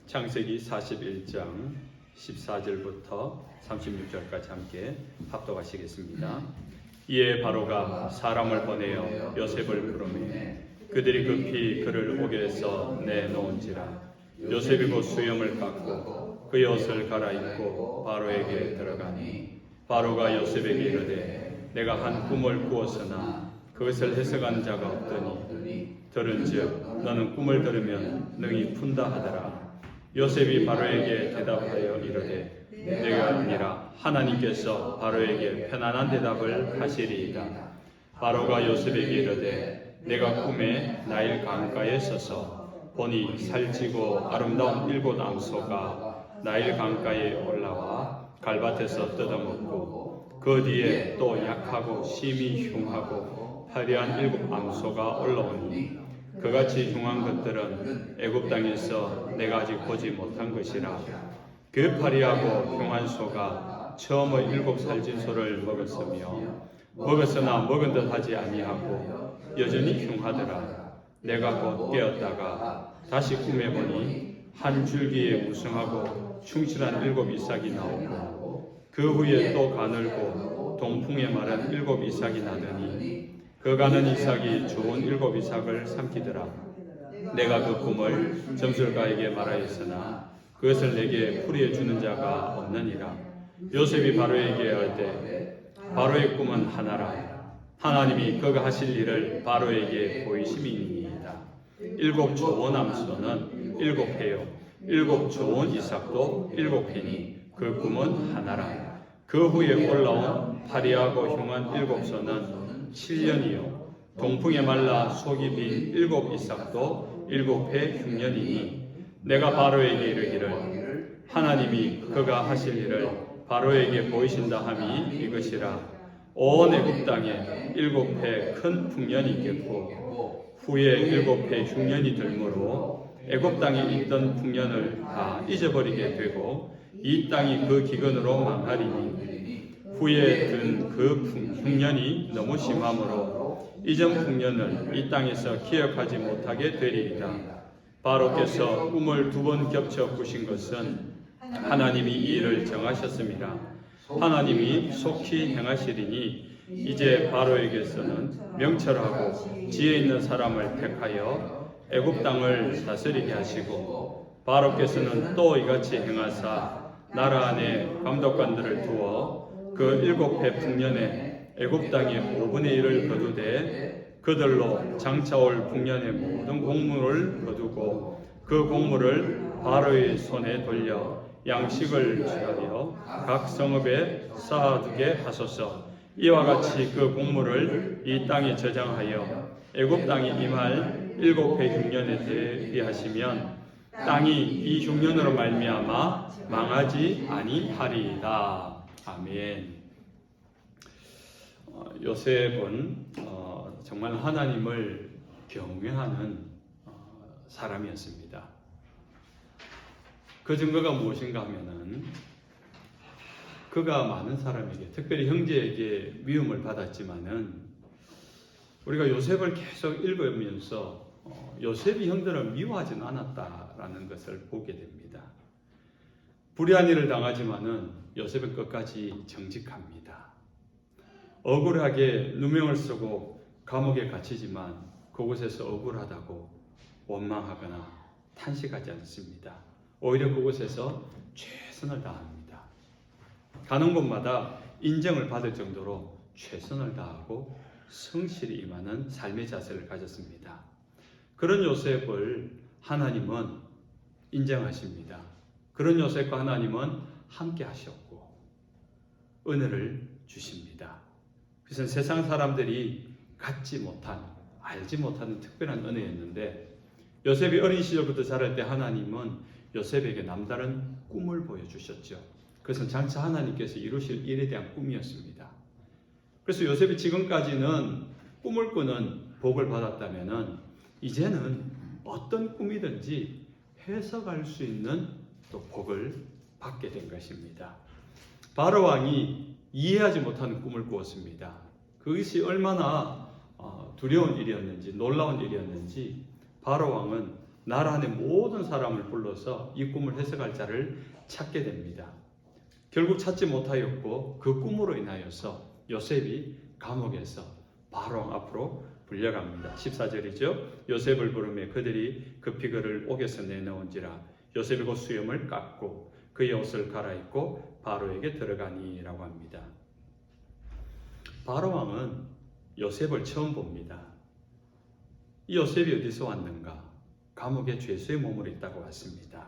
창세기 41장 14절부터 36절까지 함께 합독하시겠습니다. 이에 바로가 사람을 보내어 요셉을 부르매 그들이 급히 그를 옥에 해서 내놓은지라. 요셉이 곧 수염을 깎고 그의 옷을 갈아입고 바로에게 들어가니 바로가 요셉에게 이르되 내가 한 꿈을 꾸었으나 그것을 해석한 자가 없더니 들은즉 너는 꿈을 들으면 능히 푼다 하더라. 요셉이 바로에게 대답하여 이르되 내가 아니라 하나님께서 바로에게 편안한 대답을 하시리이다. 바로가 요셉에게 이르되 내가 꿈에 나일 강가에 서서 보니 살찌고 아름다운 7 암소가 나일 강가에 올라와 갈밭에서 뜯어먹고 그 뒤에 또 약하고 심히 흉하고 화려한 7 암소가 올라오니 그같이 흉한 것들은 애굽 땅에서 내가 아직 보지 못한 것이라. 그 화려하고 흉한 소가 처음의 7 살진 소를 먹었으나 먹은 듯 하지 아니하고 여전히 흉하더라. 내가 곧 깨었다가 다시 꿈에 보니 한 줄기에 무성하고 충실한 7 이삭이 나오고 그 후에 또 가늘고 동풍에 마른 7 이삭이 나더니 그 가는 이삭이 좋은 7 이삭을 삼키더라. 내가 그 꿈을 점술가에게 말하였으나 그것을 내게 풀이해 주는 자가 없느니라. 요셉이 바로에게 이르되 바로의 꿈은 하나라. 하나님이 그가 하실 일을 바로에게 보이심이니이다. 7 좋은 암소는 7 회요 7 좋은 이삭도 7 회니 그 꿈은 하나라. 그 후에 올라온 화려하고 흉한 7 소는 7년이요 동풍에 말라 속이 빈 7 이삭도 7회 흉년이니 내가 바로에게 이르기를 하나님이 그가 하실 일을 바로에게 보이신다 함이 이것이라. 온 애굽 땅에 7회 큰 풍년이 있겠고 후에 7회 흉년이 들므로 애굽 땅에 있던 풍년을 다 잊어버리게 되고 이 땅이 그 기근으로 망하리니 후에 든 그 흉년이 너무 심함으로 이전 풍년을 이 땅에서 기억하지 못하게 되리이다. 바로께서 꿈을 2번 겹쳐 꾸신 것은 하나님이 이 일을 정하셨습니다. 하나님이 속히 행하시리니 이제 바로에게서는 명철하고 지혜 있는 사람을 택하여 애굽 땅을 다스리게 하시고 바로께서는 또 이같이 행하사 나라 안에 감독관들을 두어 그 7회 풍년에 애굽 땅의 5분의 1을 거두되 그들로 장차올 풍년의 모든 곡물을 거두고 그 곡물을 바로의 손에 돌려 양식을 취하여 각 성읍에 쌓아두게 하소서. 이와 같이 그 곡물을 이 땅에 저장하여 애굽 땅이 임할 7회 흉년에 대비하시면 땅이 이 흉년으로 말미암아 망하지 아니하리이다. 아멘. 요셉은 정말 하나님을 경외하는 사람이었습니다. 그 증거가 무엇인가 하면은 그가 많은 사람에게, 특별히 형제에게 미움을 받았지만은 우리가 요셉을 계속 읽으면서 요셉이 형들을 미워하지는 않았다라는 것을 보게 됩니다. 불의한 일을 당하지만은 요셉은 끝까지 정직합니다. 억울하게 누명을 쓰고 감옥에 갇히지만 그곳에서 억울하다고 원망하거나 탄식하지 않습니다. 오히려 그곳에서 최선을 다합니다. 가는 곳마다 인정을 받을 정도로 최선을 다하고 성실히 임하는 삶의 자세를 가졌습니다. 그런 요셉을 하나님은 인정하십니다. 그런 요셉과 하나님은 함께 하셨고 은혜를 주십니다. 그래서 세상 사람들이 갖지 못한, 알지 못하는 특별한 은혜였는데 요셉이 어린 시절부터 자랄 때 하나님은 요셉에게 남다른 꿈을 보여주셨죠. 그것은 장차 하나님께서 이루실 일에 대한 꿈이었습니다. 그래서 요셉이 지금까지는 꿈을 꾸는 복을 받았다면 이제는 어떤 꿈이든지 해석할 수 있는 또 복을 받게 된 것입니다. 바로 왕이 이해하지 못하는 꿈을 꾸었습니다. 그것이 얼마나 두려운 일이었는지 놀라운 일이었는지 바로 왕은 나라 안의 모든 사람을 불러서 이 꿈을 해석할 자를 찾게 됩니다. 결국 찾지 못하였고 그 꿈으로 인하여서 요셉이 감옥에서 바로 앞으로 불려갑니다. 14절이죠. 요셉을 부르며 그들이 급히 그를 옥에서 내놓은지라 요셉이 곧 수염을 깎고 그의 옷을 갈아입고 바로에게 들어가니라고 합니다. 바로 왕은 요셉을 처음 봅니다. 이 요셉이 어디서 왔는가? 감옥에 죄수의 몸으로 있다고 왔습니다.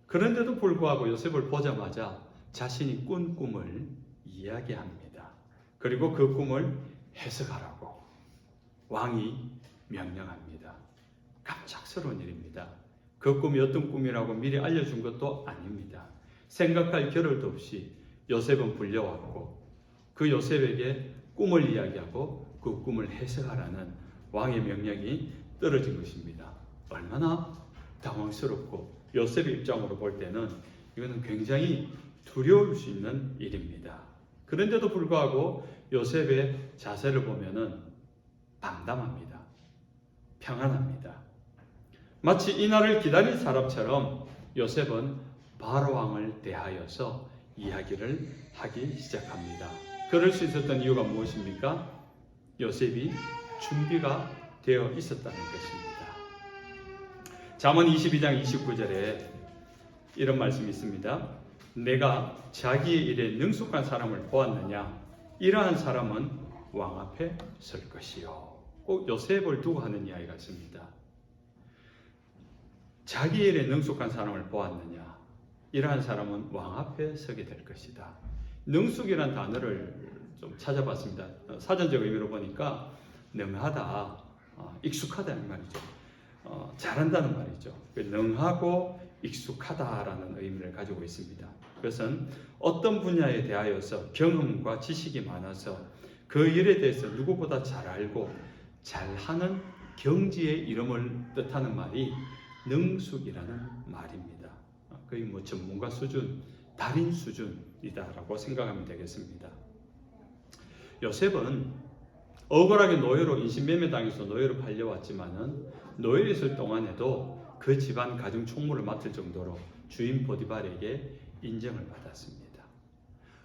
그런데도 불구하고 요셉을 보자마자 자신이 꾼 꿈을 이야기합니다. 그리고 그 꿈을 해석하라고 왕이 명령합니다. 깜짝스러운 일입니다. 그 꿈이 어떤 꿈이라고 미리 알려준 것도 아닙니다. 생각할 겨를도 없이 요셉은 불려왔고 그 요셉에게 꿈을 이야기하고 그 꿈을 해석하라는 왕의 명령이 떨어진 것입니다. 얼마나 당황스럽고 요셉의 입장으로 볼 때는 이거는 굉장히 두려울 수 있는 일입니다. 그런데도 불구하고 요셉의 자세를 보면은 담담합니다. 평안합니다. 마치 이날을 기다린 사람처럼 요셉은 바로 왕을 대하여서 이야기를 하기 시작합니다. 그럴 수 있었던 이유가 무엇입니까? 요셉이 준비가 되어 있었다는 것입니다. 잠언 22장 29절에 이런 말씀이 있습니다. 내가 자기의 일에 능숙한 사람을 보았느냐? 이러한 사람은 왕 앞에 설 것이요. 꼭 요셉을 두고 하는 이야기 같습니다. 자기 일에 능숙한 사람을 보았느냐? 이러한 사람은 왕 앞에 서게 될 것이다. 능숙이란 단어를 좀 찾아봤습니다. 사전적 의미로 보니까 능하다, 익숙하다는 말이죠. 잘한다는 말이죠. 능하고 익숙하다라는 의미를 가지고 있습니다. 그것은 어떤 분야에 대하여서 경험과 지식이 많아서 그 일에 대해서 누구보다 잘 알고 잘하는 경지의 이름을 뜻하는 말이 능숙이라는 말입니다. 거의 뭐 전문가 수준, 달인 수준이다라고 생각하면 되겠습니다. 요셉은 억울하게 노예로 인신매매당해서 노예로 팔려왔지만은 노예에 있을 동안에도 그 집안 가정 총무를 맡을 정도로 주인 보디발에게 인정을 받았습니다.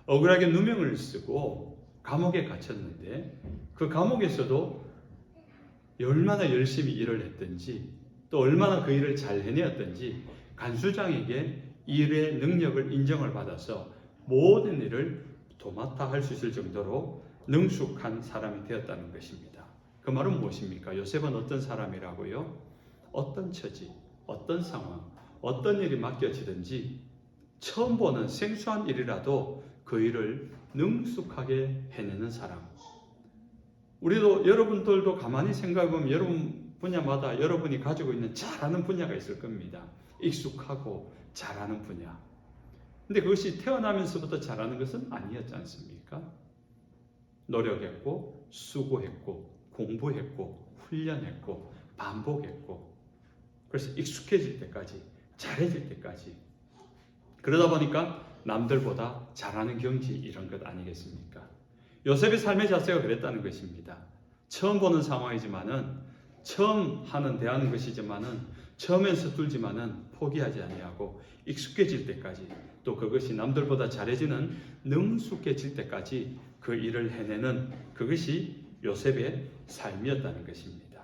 억울하게 누명을 쓰고 감옥에 갇혔는데 그 감옥에서도 얼마나 열심히 일을 했든지 또 얼마나 그 일을 잘 해내었든지 간수장에게 일의 능력을 인정을 받아서 모든 일을 도맡아 할 수 있을 정도로 능숙한 사람이 되었다는 것입니다. 그 말은 무엇입니까? 요셉은 어떤 사람이라고요? 어떤 처지, 어떤 상황, 어떤 일이 맡겨지든지 처음 보는 생소한 일이라도 그 일을 능숙하게 해내는 사람. 우리도 여러분들도 가만히 생각해보면 여러분 분야마다 여러분이 가지고 있는 잘하는 분야가 있을 겁니다. 익숙하고 잘하는 분야. 근데 그것이 태어나면서부터 잘하는 것은 아니었지 않습니까? 노력했고, 수고했고, 공부했고, 훈련했고, 반복했고, 그래서 익숙해질 때까지, 잘해질 때까지. 그러다 보니까 남들보다 잘하는 경지 이런 것 아니겠습니까? 요셉의 삶의 자세가 그랬다는 것입니다. 처음 보는 상황이지만은, 처음 대하는 것이지만은, 처음엔 서툴지만은 포기하지 아니하고 익숙해질 때까지, 또 그것이 남들보다 잘해지는 능숙해질 때까지 그 일을 해내는 그것이 요셉의 삶이었다는 것입니다.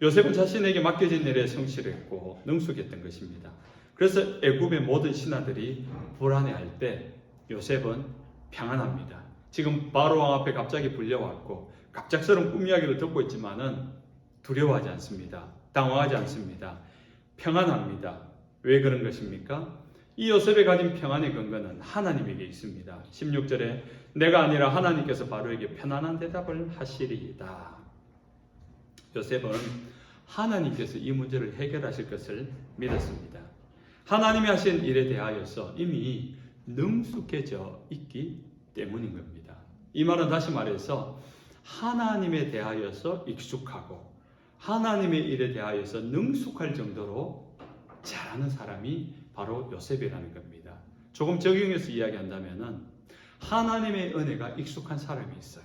요셉은 자신에게 맡겨진 일에 성실했고 능숙했던 것입니다. 그래서 애굽의 모든 신하들이 불안해할 때 요셉은 평안합니다. 지금 바로 왕 앞에 갑자기 불려왔고 갑작스러운 꿈 이야기를 듣고 있지만은 두려워하지 않습니다. 당황하지 않습니다. 평안합니다. 왜 그런 것입니까? 이 요셉이 가진 평안의 근거는 하나님에게 있습니다. 16절에 내가 아니라 하나님께서 바로에게 편안한 대답을 하시리이다. 요셉은 하나님께서 이 문제를 해결하실 것을 믿었습니다. 하나님이 하신 일에 대하여서 이미 능숙해져 있기 때문인 겁니다. 이 말은 다시 말해서 하나님에 대하여서 익숙하고 하나님의 일에 대하여서 능숙할 정도로 잘하는 사람이 바로 요셉이라는 겁니다. 조금 적용해서 이야기한다면은 하나님의 은혜가 익숙한 사람이 있어요.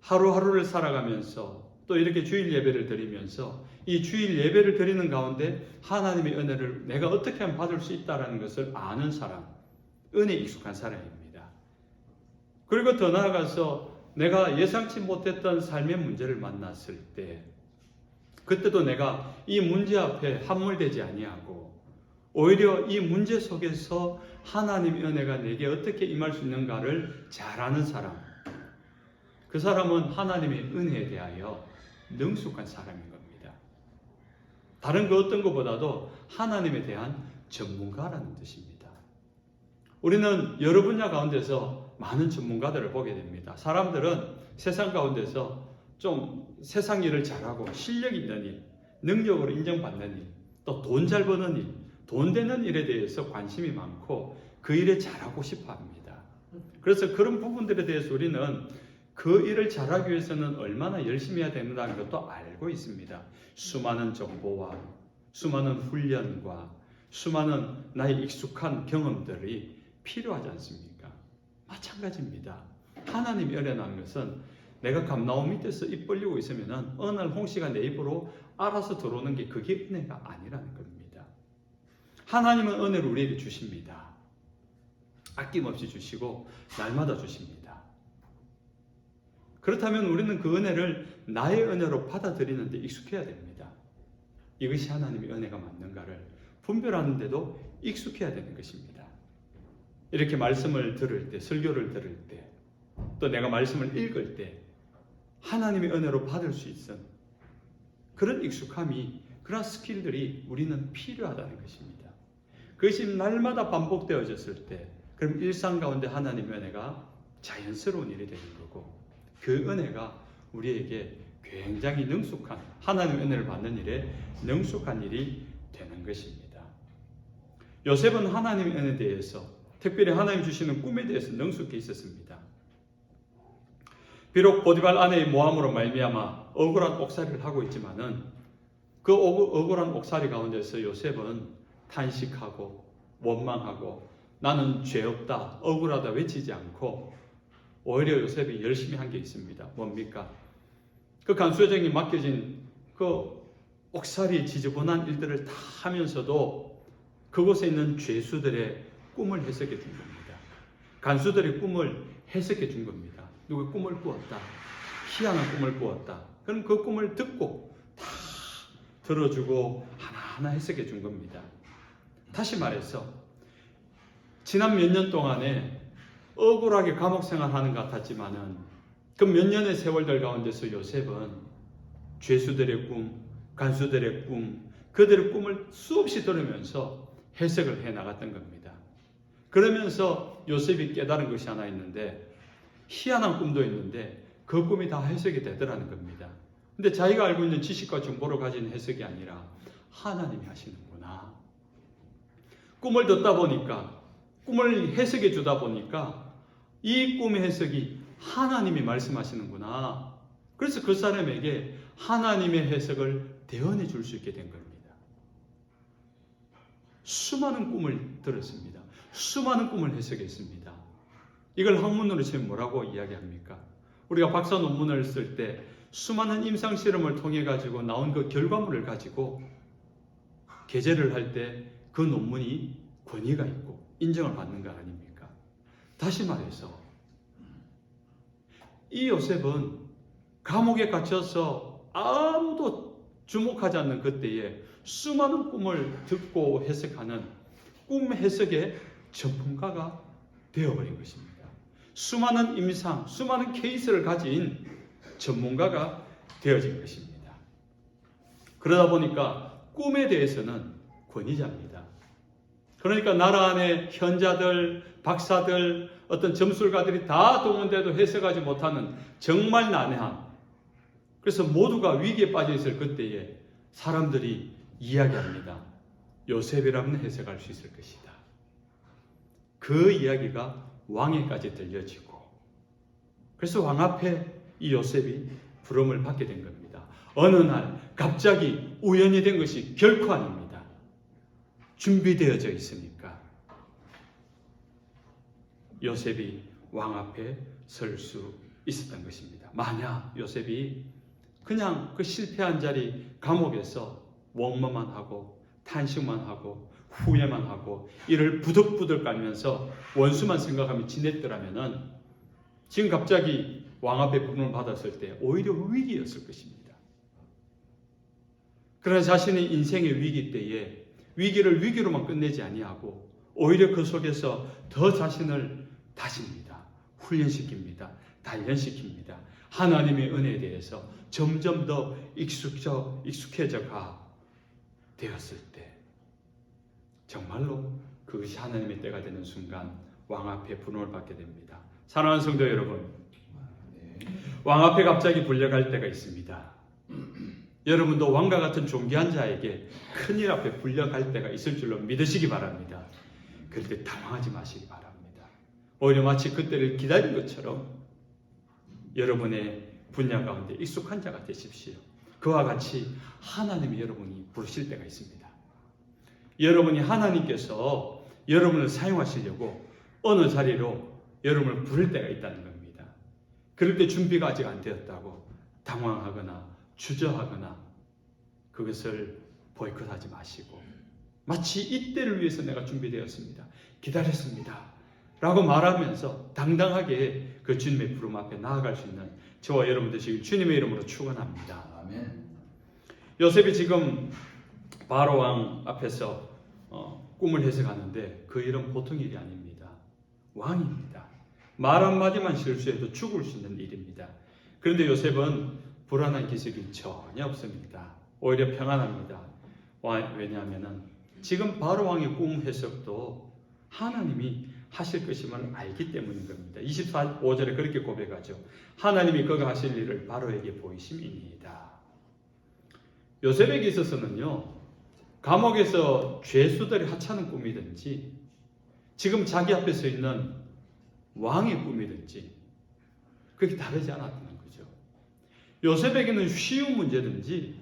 하루하루를 살아가면서 또 이렇게 주일 예배를 드리면서 이 주일 예배를 드리는 가운데 하나님의 은혜를 내가 어떻게 하면 받을 수 있다는 것을 아는 사람, 은혜에 익숙한 사람입니다. 그리고 더 나아가서 내가 예상치 못했던 삶의 문제를 만났을 때 그때도 내가 이 문제 앞에 함몰되지 아니하고 오히려 이 문제 속에서 하나님의 은혜가 내게 어떻게 임할 수 있는가를 잘 아는 사람, 그 사람은 하나님의 은혜에 대하여 능숙한 사람인 겁니다. 다른 그 어떤 것보다도 하나님에 대한 전문가라는 뜻입니다. 우리는 여러 분야 가운데서 많은 전문가들을 보게 됩니다. 사람들은 세상 가운데서 좀 세상 일을 잘하고 실력 있는 일, 능력으로 인정받는 일, 또 돈 잘 버는 일, 돈 되는 일에 대해서 관심이 많고 그 일에 잘하고 싶어 합니다. 그래서 그런 부분들에 대해서 우리는 그 일을 잘하기 위해서는 얼마나 열심히 해야 된다는 것도 알고 있습니다. 수많은 정보와 수많은 훈련과 수많은 나의 익숙한 경험들이 필요하지 않습니까? 마찬가지입니다. 하나님의 은혜라는 것은 내가 감나무 밑에서 입 벌리고 있으면 어느 날 홍시가 내 입으로 알아서 들어오는 게 그게 은혜가 아니라는 겁니다. 하나님은 은혜를 우리에게 주십니다. 아낌없이 주시고 날마다 주십니다. 그렇다면 우리는 그 은혜를 나의 은혜로 받아들이는 데 익숙해야 됩니다. 이것이 하나님의 은혜가 맞는가를 분별하는 데도 익숙해야 되는 것입니다. 이렇게 말씀을 들을 때, 설교를 들을 때, 또 내가 말씀을 읽을 때 하나님의 은혜로 받을 수 있는 그런 익숙함이, 그런 스킬들이 우리는 필요하다는 것입니다. 그것이 날마다 반복되어졌을 때 그럼 일상 가운데 하나님의 은혜가 자연스러운 일이 되는 거고 그 은혜가 우리에게 굉장히 능숙한, 하나님의 은혜를 받는 일에 능숙한 일이 되는 것입니다. 요셉은 하나님의 은혜에 대해서, 특별히 하나님 주시는 꿈에 대해서 능숙해 있었습니다. 비록 보디발 아내의 모함으로 말미암아 억울한 옥살이를 하고 있지만은 그 억울한 옥살이 가운데서 요셉은 탄식하고 원망하고 나는 죄 없다, 억울하다 외치지 않고 오히려 요셉이 열심히 한 게 있습니다. 뭡니까? 그 간수회장이 맡겨진 그 옥살이 지저분한 일들을 다 하면서도 그곳에 있는 죄수들의 꿈을 해석해 준 겁니다. 간수들의 꿈을 해석해 준 겁니다. 누가 꿈을 꾸었다. 희한한 꿈을 꾸었다. 그럼 그 꿈을 듣고 다 들어주고 하나하나 해석해 준 겁니다. 다시 말해서 지난 몇 년 동안에 억울하게 감옥 생활하는 것 같았지만은 그 몇 년의 세월들 가운데서 요셉은 죄수들의 꿈, 간수들의 꿈, 그들의 꿈을 수없이 들으면서 해석을 해 나갔던 겁니다. 그러면서 요셉이 깨달은 것이 하나 있는데 희한한 꿈도 있는데 그 꿈이 다 해석이 되더라는 겁니다. 근데 자기가 알고 있는 지식과 정보를 가진 해석이 아니라 하나님이 하시는구나. 꿈을 듣다 보니까, 꿈을 해석해 주다 보니까 이 꿈의 해석이 하나님이 말씀하시는구나. 그래서 그 사람에게 하나님의 해석을 대언해 줄 수 있게 된 겁니다. 수많은 꿈을 들었습니다. 수많은 꿈을 해석했습니다. 이걸 학문으로 치면 뭐라고 이야기합니까? 우리가 박사 논문을 쓸 때 수많은 임상 실험을 통해 가지고 나온 그 결과물을 가지고 게재를 할 때 그 논문이 권위가 있고 인정을 받는 거 아닙니까? 다시 말해서 이 요셉은 감옥에 갇혀서 아무도 주목하지 않는 그때에 수많은 꿈을 듣고 해석하는 꿈 해석의 전문가가 되어버린 것입니다. 수많은 임상, 수많은 케이스를 가진 전문가가 되어진 것입니다. 그러다 보니까 꿈에 대해서는 권위자입니다. 그러니까 나라 안에 현자들, 박사들, 어떤 점술가들이 다 동원돼도 해석하지 못하는 정말 난해한, 그래서 모두가 위기에 빠져 있을 그때에 사람들이 이야기합니다. 요셉이라면 해석할 수 있을 것이다. 그 이야기가 왕에까지 들려지고, 그래서 왕 앞에 이 요셉이 부름을 받게 된 겁니다. 어느 날 갑자기 우연히 된 것이 결코 아닙니다. 준비되어져 있으니까 요셉이 왕 앞에 설 수 있었던 것입니다. 만약 요셉이 그냥 그 실패한 자리 감옥에서 원망만 하고 탄식만 하고 후회만 하고 이를 부득부득 깔면서 원수만 생각하며 지냈더라면은 지금 갑자기 왕 앞에 부름을 받았을 때 오히려 위기였을 것입니다. 그러나 자신의 인생의 위기 때에 위기를 위기로만 끝내지 아니하고 오히려 그 속에서 더 자신을 다집니다. 훈련시킵니다. 단련시킵니다. 하나님의 은혜에 대해서 점점 더 익숙해져 되었을 때 정말로 그것이 하나님의 때가 되는 순간 왕 앞에 부름을 받게 됩니다. 사랑하는 성도 여러분, 왕 앞에 갑자기 불려갈 때가 있습니다. 여러분도 왕과 같은 존귀한 자에게 큰일 앞에 불려갈 때가 있을 줄로 믿으시기 바랍니다. 그럴 때 당황하지 마시기 바랍니다. 오히려 마치 그때를 기다린 것처럼 여러분의 분야 가운데 익숙한 자가 되십시오. 그와 같이 하나님이 여러분이 부르실 때가 있습니다. 여러분이 하나님께서 여러분을 사용하시려고 어느 자리로 여러분을 부를 때가 있다는 겁니다. 그럴 때 준비가 아직 안 되었다고 당황하거나 주저하거나 그것을 보이콧하지 마시고 마치 이때를 위해서 내가 준비되었습니다. 기다렸습니다. 라고 말하면서 당당하게 그 주님의 부름 앞에 나아갈 수 있는 저와 여러분 되시길 주님의 이름으로 축원합니다. 아멘. 요셉이 지금 바로 왕 앞에서 꿈을 해석하는데 그 일은 보통 일이 아닙니다. 왕입니다. 말 한마디만 실수해도 죽을 수 있는 일입니다. 그런데 요셉은 불안한 기색이 전혀 없습니다. 오히려 평안합니다. 왜냐하면 지금 바로 왕의 꿈 해석도 하나님이 하실 것임을 알기 때문인 겁니다. 25절에 그렇게 고백하죠. 하나님이 그가 하실 일을 바로에게 보이심이니이다. 요셉에게 있어서는요, 감옥에서 죄수들이 하찮은 꿈이든지 지금 자기 앞에 서 있는 왕의 꿈이든지 그렇게 다르지 않았다는 거죠. 요셉에게는 쉬운 문제든지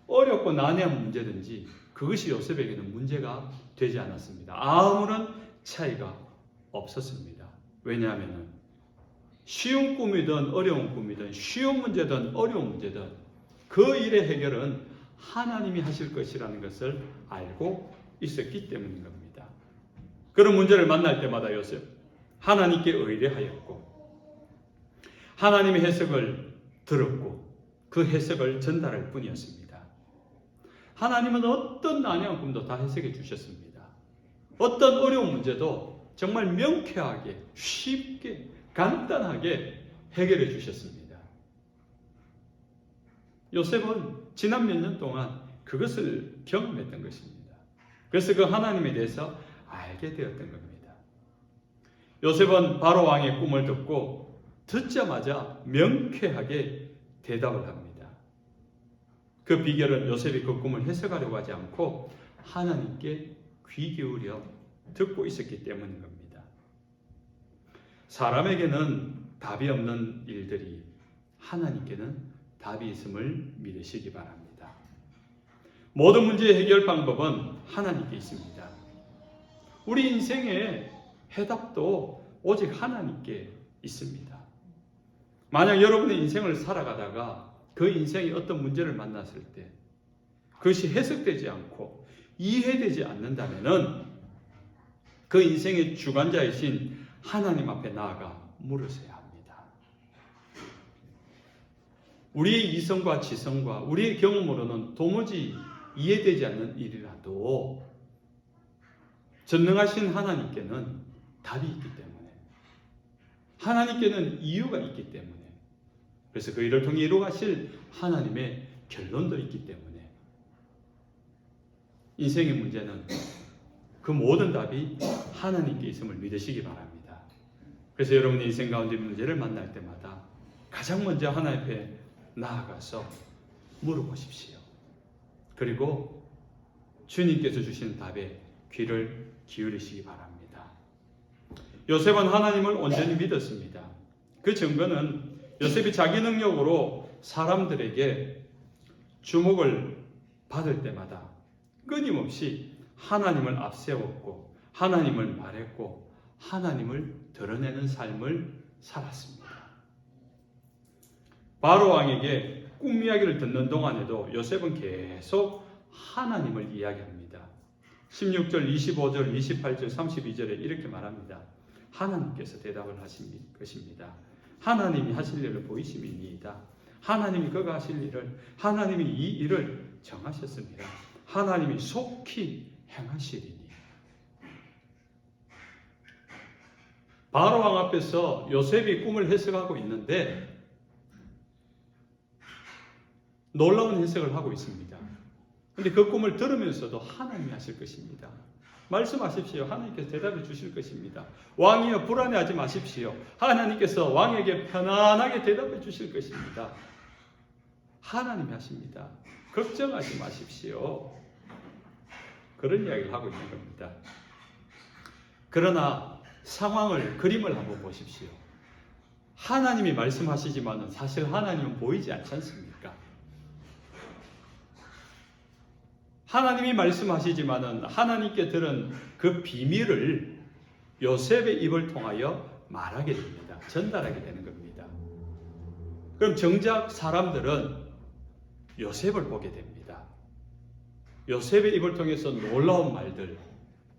어렵고 난해한 문제든지 그것이 요셉에게는 문제가 되지 않았습니다. 아무런 차이가 없었습니다. 왜냐하면 쉬운 꿈이든 어려운 꿈이든 쉬운 문제든 어려운 문제든 그 일의 해결은 하나님이 하실 것이라는 것을 알고 있었기 때문인 겁니다. 그런 문제를 만날 때마다 요셉 하나님께 의뢰하였고 하나님의 해석을 들었고 그 해석을 전달할 뿐이었습니다. 하나님은 어떤 난해한 꿈도 다 해석해 주셨습니다. 어떤 어려운 문제도 정말 명쾌하게 쉽게 간단하게 해결해 주셨습니다. 요셉은 지난 몇 년 동안 그것을 경험했던 것입니다. 그래서 그 하나님에 대해서 알게 되었던 겁니다. 요셉은 바로 왕의 꿈을 듣자마자 명쾌하게 대답을 합니다. 그 비결은 요셉이 그 꿈을 해석하려고 하지 않고 하나님께 귀 기울여 듣고 있었기 때문인 겁니다. 사람에게는 답이 없는 일들이 하나님께는 답이 있음을 믿으시기 바랍니다. 모든 문제의 해결 방법은 하나님께 있습니다. 우리 인생의 해답도 오직 하나님께 있습니다. 만약 여러분의 인생을 살아가다가 그 인생이 어떤 문제를 만났을 때 그것이 해석되지 않고 이해되지 않는다면 그 인생의 주관자이신 하나님 앞에 나아가 물으셔야 합니다. 우리의 이성과 지성과 우리의 경험으로는 도무지 이해되지 않는 일이라도 전능하신 하나님께는 답이 있기 때문에 하나님께는 이유가 있기 때문에 그래서 그 일을 통해 이루어가실 하나님의 결론도 있기 때문에 인생의 문제는 그 모든 답이 하나님께 있음을 믿으시기 바랍니다. 그래서 여러분의 인생 가운데 문제를 만날 때마다 가장 먼저 하나님 앞에 나아가서 물어보십시오. 그리고 주님께서 주시는 답에 귀를 기울이시기 바랍니다. 요셉은 하나님을 온전히 믿었습니다. 그 증거는 요셉이 자기 능력으로 사람들에게 주목을 받을 때마다 끊임없이 하나님을 앞세웠고 하나님을 말했고 하나님을 드러내는 삶을 살았습니다. 바로 왕에게 꿈 이야기를 듣는 동안에도 요셉은 계속 하나님을 이야기합니다. 16절, 25절, 28절, 32절에 이렇게 말합니다. 하나님께서 대답을 하실 것입니다. 하나님이 하실 일을 보이심이니이다. 하나님이 그가 하실 일을, 하나님이 이 일을 정하셨습니다. 하나님이 속히 행하시리니. 바로 왕 앞에서 요셉이 꿈을 해석하고 있는데 놀라운 해석을 하고 있습니다. 그런데 그 꿈을 들으면서도 하나님이 하실 것입니다. 말씀하십시오. 하나님께서 대답해 주실 것입니다. 왕이여 불안해하지 마십시오. 하나님께서 왕에게 편안하게 대답해 주실 것입니다. 하나님이 하십니다. 걱정하지 마십시오. 그런 이야기를 하고 있는 겁니다. 그러나 상황을, 그림을 한번 보십시오. 하나님이 말씀하시지만 사실 하나님은 보이지 않지 않습니까? 하나님이 말씀하시지만 하나님께 들은 그 비밀을 요셉의 입을 통하여 말하게 됩니다. 전달하게 되는 겁니다. 그럼 정작 사람들은 요셉을 보게 됩니다. 요셉의 입을 통해서 놀라운 말들,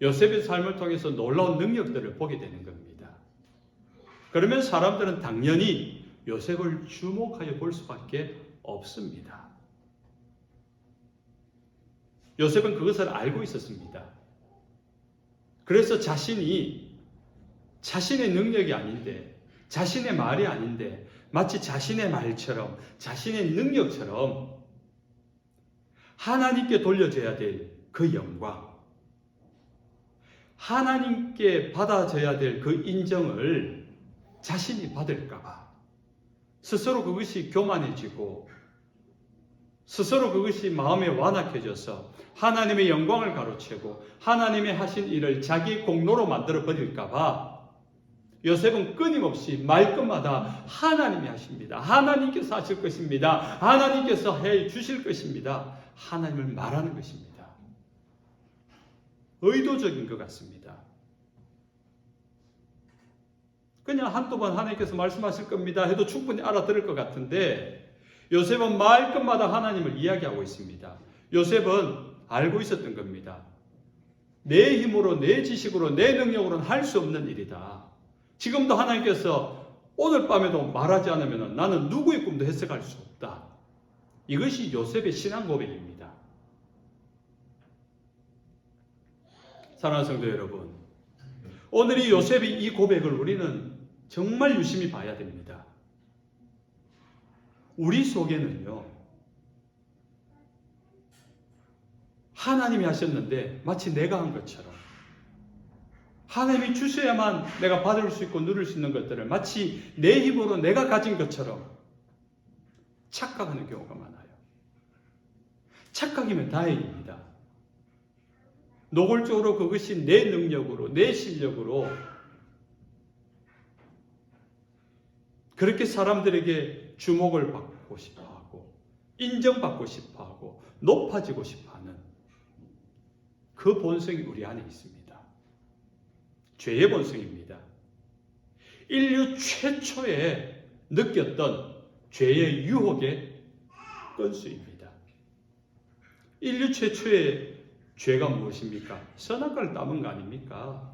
요셉의 삶을 통해서 놀라운 능력들을 보게 되는 겁니다. 그러면 사람들은 당연히 요셉을 주목하여 볼 수밖에 없습니다. 요셉은 그것을 알고 있었습니다. 그래서 자신의 능력이 아닌데, 자신의 말이 아닌데, 마치 자신의 말처럼, 자신의 능력처럼 하나님께 돌려줘야 될 그 영광, 하나님께 받아줘야 될 그 인정을 자신이 받을까봐 스스로 그것이 교만해지고 스스로 그것이 마음에 완악해져서 하나님의 영광을 가로채고 하나님의 하신 일을 자기 공로로 만들어 버릴까봐 요셉은 끊임없이 말끝마다 하나님이 하십니다. 하나님께서 하실 것입니다. 하나님께서 해 주실 것입니다. 하나님을 말하는 것입니다. 의도적인 것 같습니다. 그냥 한두 번 하나님께서 말씀하실 겁니다 해도 충분히 알아들을 것 같은데 요셉은 말끝마다 하나님을 이야기하고 있습니다. 요셉은 알고 있었던 겁니다. 내 힘으로, 내 지식으로, 내 능력으로는 할 수 없는 일이다. 지금도 하나님께서 오늘 밤에도 말하지 않으면 나는 누구의 꿈도 해석할 수 없다. 이것이 요셉의 신앙 고백입니다. 사랑하는 성도 여러분, 오늘 이 요셉의 이 고백을 우리는 정말 유심히 봐야 됩니다. 우리 속에는요, 하나님이 하셨는데 마치 내가 한 것처럼 하나님이 주셔야만 내가 받을 수 있고 누릴 수 있는 것들을 마치 내 힘으로 내가 가진 것처럼 착각하는 경우가 많아요. 착각이면 다행입니다. 노골적으로 그것이 내 능력으로, 내 실력으로 그렇게 사람들에게 주목을 받고 싶어하고 인정받고 싶어하고 높아지고 싶어하는 그 본성이 우리 안에 있습니다. 죄의 본성입니다. 인류 최초에 느꼈던 죄의 유혹의 건수입니다. 인류 최초의 죄가 무엇입니까? 선악과를 따먹은 거 아닙니까?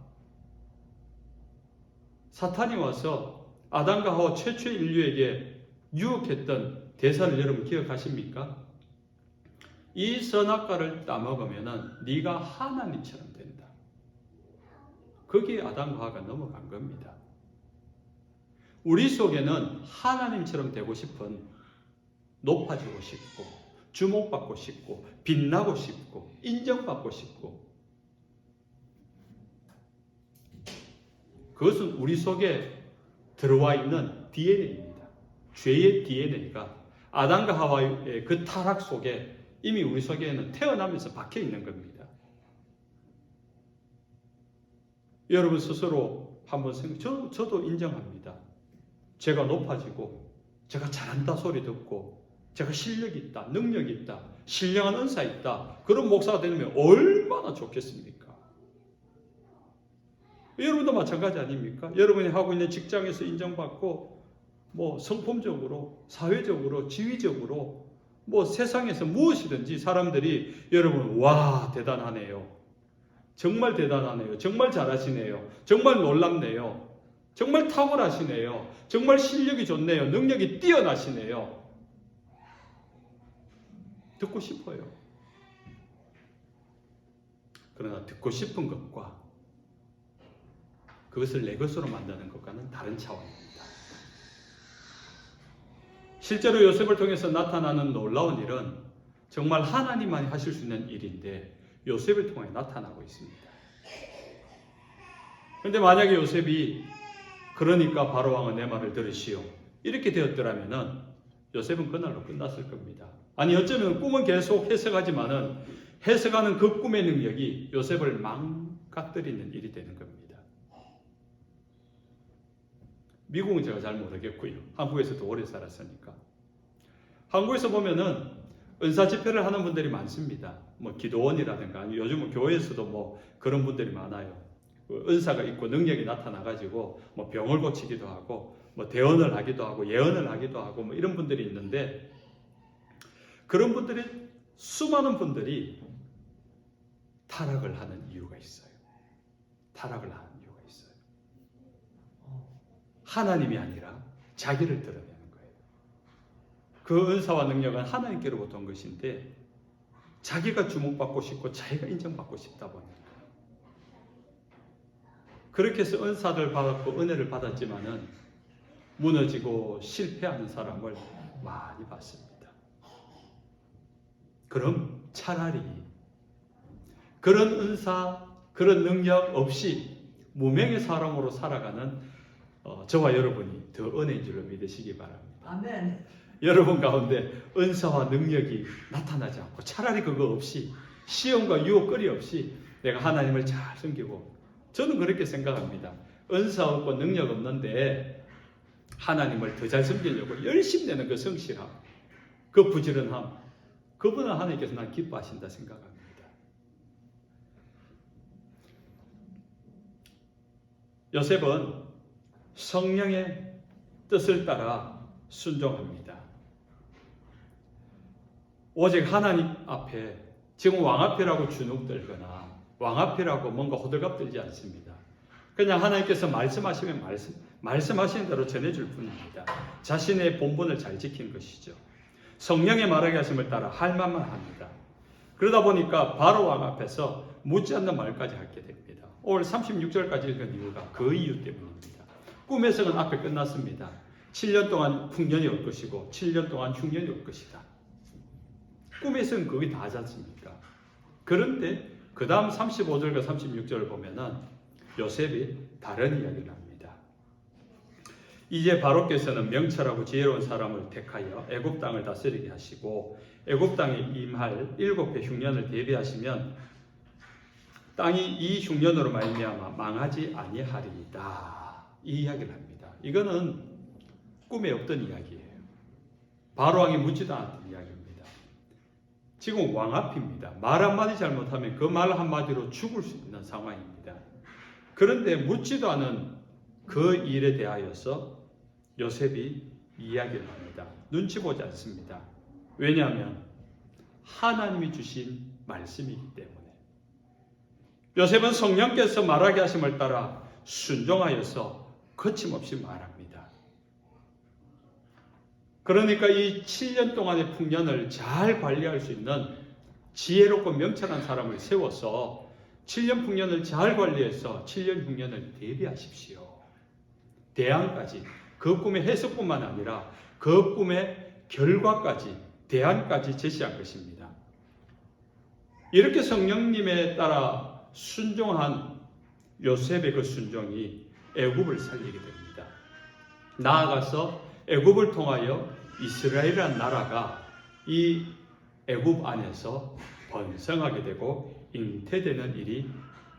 사탄이 와서 아담과 하와 최초의 인류에게 유혹했던 대사를 여러분 기억하십니까? 이 선악과를 따먹으면 네가 하나님처럼 된다. 거기에 아담과 하와가 넘어간 겁니다. 우리 속에는 하나님처럼 되고 싶은, 높아지고 싶고 주목받고 싶고 빛나고 싶고 인정받고 싶고, 그것은 우리 속에 들어와 있는 DNA입니다. 죄의 DNA가 아담과 하와의 그 타락 속에 이미 우리 속에는 태어나면서 박혀 있는 겁니다. 여러분 스스로 한번 저도 인정합니다. 제가 높아지고 제가 잘한다 소리 듣고 제가 실력이 있다, 능력이 있다, 신령한 은사 있다, 그런 목사가 되면 얼마나 좋겠습니까? 여러분도 마찬가지 아닙니까? 여러분이 하고 있는 직장에서 인정받고 뭐 성품적으로, 사회적으로, 지위적으로 뭐 세상에서 무엇이든지 사람들이 여러분 와 대단하네요. 정말 대단하네요. 정말 잘하시네요. 정말 놀랍네요. 정말 탁월하시네요. 정말 실력이 좋네요. 능력이 뛰어나시네요. 듣고 싶어요. 그러나 듣고 싶은 것과 그것을 내 것으로 만드는 것과는 다른 차원입니다. 실제로 요셉을 통해서 나타나는 놀라운 일은 정말 하나님만이 하실 수 있는 일인데 요셉을 통해 나타나고 있습니다. 그런데 만약에 요셉이 그러니까 바로왕은 내 말을 들으시오 이렇게 되었더라면 요셉은 그날로 끝났을 겁니다. 아니 어쩌면 꿈은 계속 해석하지만은 해석하는 그 꿈의 능력이 요셉을 망가뜨리는 일이 되는 겁니다. 미국은 제가 잘 모르겠고요. 한국에서도 오래 살았으니까. 한국에서 보면은 은사 집회를 하는 분들이 많습니다. 뭐 기도원이라든가 요즘은 교회에서도 뭐 그런 분들이 많아요. 은사가 있고 능력이 나타나가지고 뭐 병을 고치기도 하고 뭐 대언을 하기도 하고 예언을 하기도 하고 뭐 이런 분들이 있는데 그런 분들이 수많은 분들이 타락을 하는 이유가 있어요. 타락을 하는 이유가 있어요. 하나님이 아니라 자기를 드러내는 거예요. 그 은사와 능력은 하나님께로부터 온 것인데 자기가 주목받고 싶고 자기가 인정받고 싶다 보니까 그렇게 해서 은사를 받았고 은혜를 받았지만은 무너지고 실패하는 사람을 많이 봤습니다. 그럼 차라리 그런 은사, 그런 능력 없이 무명의 사람으로 살아가는 저와 여러분이 더 은혜인 줄로 믿으시기 바랍니다. 아멘. 여러분 가운데 은사와 능력이 나타나지 않고 차라리 그거 없이 시험과 유혹거리 없이 내가 하나님을 잘 섬기고 저는 그렇게 생각합니다. 은사 없고 능력 없는데 하나님을 더 잘 섬기려고 열심히 내는 그 성실함, 그 부지런함, 그분은 하나님께서 난 기뻐하신다 생각합니다. 요셉은 성령의 뜻을 따라 순종합니다. 오직 하나님 앞에 지금 왕 앞이라고 주눅들거나 왕 앞이라고 뭔가 호들갑 들지 않습니다. 그냥 하나님께서 말씀하시면 말씀하시는 대로 전해줄 뿐입니다. 자신의 본분을 잘 지킨 것이죠. 성령의 말하게 하심을 따라 할 말만 합니다. 그러다 보니까 바로 왕 앞에서 묻지 않는 말까지 하게 됩니다. 오늘 36절까지 읽은 이유가 그 이유 때문입니다. 꿈의 성은 앞에 끝났습니다. 7년 동안 풍년이 올 것이고 7년 동안 흉년이 올 것이다. 꿈의 성은 거의 다 하지 않습니까? 그런데 그 다음 35절과 36절을 보면은 요셉이 다른 이야기를 합니다. 이제 바로께서는 명철하고 지혜로운 사람을 택하여 애굽 땅을 다스리게 하시고 애굽 땅에 임할 7해 흉년을 대비하시면 땅이 이 흉년으로 말미암아 망하지 아니하리이다. 이 이야기를 합니다. 이거는 꿈에 없던 이야기예요. 바로왕이 묻지도 않았던 이야기입니다. 지금 왕 앞입니다. 말 한마디 잘못하면 그 말 한마디로 죽을 수 있는 상황입니다. 그런데 묻지도 않은 그 일에 대하여서 요셉이 이야기를 합니다. 눈치 보지 않습니다. 왜냐하면 하나님이 주신 말씀이기 때문에. 요셉은 성령께서 말하게 하심을 따라 순종하여서 거침없이 말합니다. 그러니까 이 7년 동안의 풍년을 잘 관리할 수 있는 지혜롭고 명철한 사람을 세워서 7년 풍년을 잘 관리해서 7년 흉년을 대비하십시오. 대안까지, 그 꿈의 해석뿐만 아니라 그 꿈의 결과까지, 대안까지 제시한 것입니다. 이렇게 성령님에 따라 순종한 요셉의 그 순종이 애굽을 살리게 됩니다. 나아가서 애굽을 통하여 이스라엘이라는 나라가 이 애굽 안에서 번성하게 되고 잉태되는 일이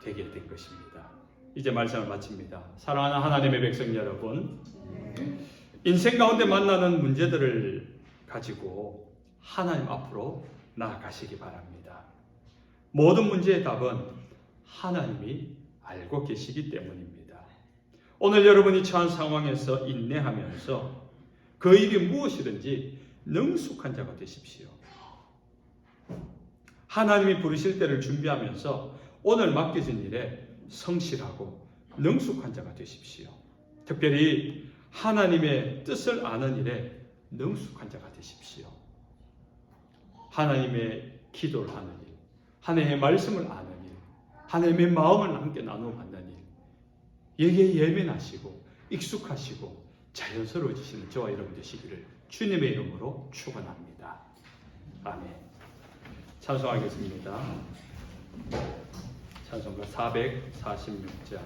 되게 된 것입니다. 이제 말씀을 마칩니다. 사랑하는 하나님의 백성 여러분, 인생 가운데 만나는 문제들을 가지고 하나님 앞으로 나아가시기 바랍니다. 모든 문제의 답은 하나님이 알고 계시기 때문입니다. 오늘 여러분이 처한 상황에서 인내하면서 그 일이 무엇이든지 능숙한 자가 되십시오. 하나님이 부르실 때를 준비하면서 오늘 맡겨진 일에 성실하고 능숙한 자가 되십시오. 특별히 하나님의 뜻을 아는 일에 능숙한 자가 되십시오. 하나님의 기도를 하는 일, 하나님의 말씀을 아는 일, 하나님의 마음을 함께 나누어 받는 일, 여기에 예민하시고 익숙하시고 자연스러워지시는 저와 여러분 되시기를 주님의 이름으로 축원합니다. 아멘. 찬송하겠습니다. 찬송가 446장